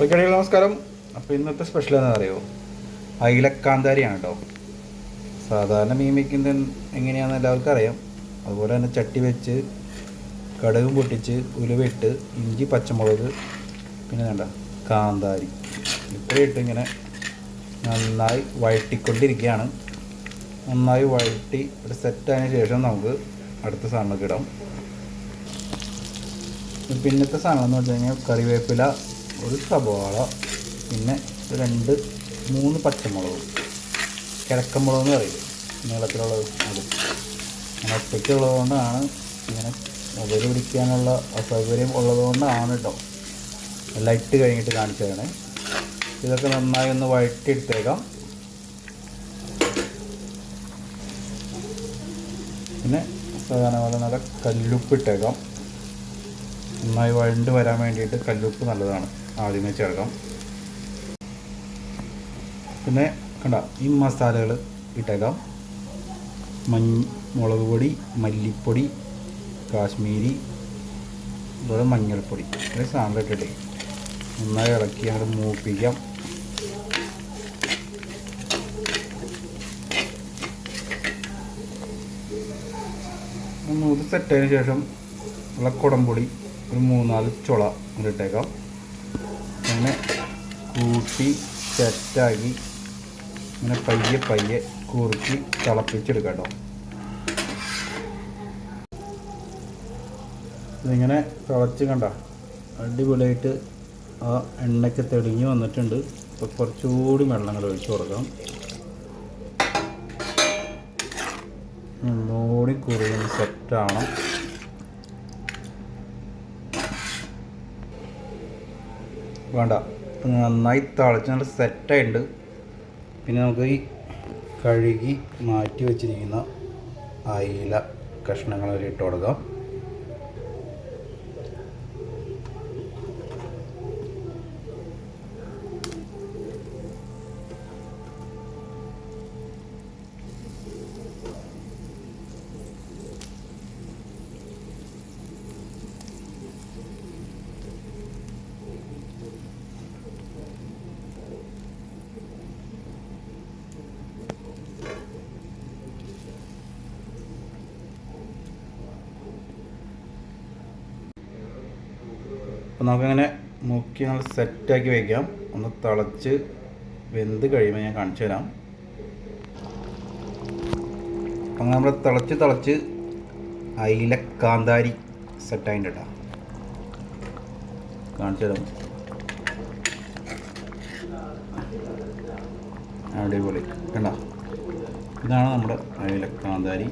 Okay, നമസ്കാരം. അപ്പോൾ ഇന്നത്തെ സ്പെഷ്യൽ എന്താ അറിയോ? അയിലക്കാന്താരിയാണ് കേട്ടോ. സാധാരണ മീൻ വയ്ക്കുന്നത് എങ്ങനെയാണെന്ന് എല്ലാവർക്കും അറിയാം. അതുപോലെ തന്നെ ചട്ടി വെച്ച് കടുകും പൊട്ടിച്ച് ഉലുവയിട്ട് ഇഞ്ചി പച്ചമുളക് പിന്നെ വേണ്ട കാന്താരി ഇത്രയിട്ട് ഇങ്ങനെ നന്നായി വഴറ്റിക്കൊണ്ടിരിക്കുകയാണ്. നന്നായി വഴറ്റി ഒരു സെറ്റായതിനു ശേഷം നമുക്ക് അടുത്ത സാധനമൊക്കെ ഇടാം. പിന്നത്തെ സാധനം എന്ന് വെച്ച് കഴിഞ്ഞാൽ കറിവേപ്പില, ഒരു സവാള, പിന്നെ 2-3 പച്ചമുളക്, കിഴക്കമുളക് എന്ന് പറയും, നീളത്തിലുള്ളത്. അത് അങ്ങനെ ഒറ്റയ്ക്കുള്ളത് കൊണ്ടാണ്, ഇങ്ങനെ മൊബൈൽ പിടിക്കാനുള്ള അസൗകര്യം ഉള്ളതുകൊണ്ടാണ് കേട്ടോ. എല്ലാം ഇട്ട് കഴിഞ്ഞിട്ട് കാണിച്ചു തരണേ. ഇതൊക്കെ നന്നായി ഒന്ന് വഴറ്റിയെടുത്തേക്കാം. പിന്നെ സാധാരണ പോലെ നല്ല കല്ലുപ്പിട്ടേക്കാം. നന്നായി വഴണ്ട് വരാൻ വേണ്ടിയിട്ട് കല്ലുപ്പ് നല്ലതാണ്, ആദ്യമേ ചേർക്കാം. പിന്നെ കണ്ട ഈ മസാലകൾ ഇട്ടേക്കാം. മുളക് പൊടി, മല്ലിപ്പൊടി, കാശ്മീരി, അതുപോലെ മഞ്ഞൾപ്പൊടി, ഇത്രയും സാധനം ഇട്ടിട്ട് നന്നായി ഇളക്കി അങ്ങോട്ട് മൂപ്പിക്കാം. മൂത്ത് സെറ്റതിന് ശേഷം ഉള്ള കുടംപൊടി ഒരു 3-4 ചുള ഇട്ടേക്കാം. അങ്ങനെ കൂട്ടി സെറ്റാക്കി ഇങ്ങനെ പയ്യെ കുറുക്കി തിളപ്പിച്ചെടുക്കാം കേട്ടോ. ഇതിങ്ങനെ തിളച്ച് കണ്ട അടിപൊളിയായിട്ട് ആ എണ്ണയ്ക്ക് തെളിഞ്ഞ് വന്നിട്ടുണ്ട്. അപ്പോൾ കുറച്ചുകൂടി വെള്ളങ്ങൾ ഒഴിച്ച് കൊടുക്കാം. ഒന്നുകൂടി കുറുകി സെറ്റാവണം. വേണ്ട, നന്നായി തിളച്ച് നല്ല സെറ്റായിട്ടുണ്ട്. പിന്നെ നമുക്ക് ഈ കഴുകി മാറ്റി വെച്ചിരിക്കുന്ന അയില കഷ്ണങ്ങളിൽ ഇട്ട് കൊടുക്കാം. അപ്പോൾ നമുക്കങ്ങനെ മുക്കി നല്ല സെറ്റാക്കി വയ്ക്കാം. ഒന്ന് തിളച്ച് വെന്ത് കഴിയുമ്പോൾ ഞാൻ കാണിച്ചു തരാം. അപ്പം നമ്മൾ തിളച്ച് അയില കാന്താരി സെറ്റായിട്ട് കേട്ടോ, കാണിച്ചു തരാം. അടിപൊളി കണ്ടോ, ഇതാണ് നമ്മുടെ അയില കാന്താരി.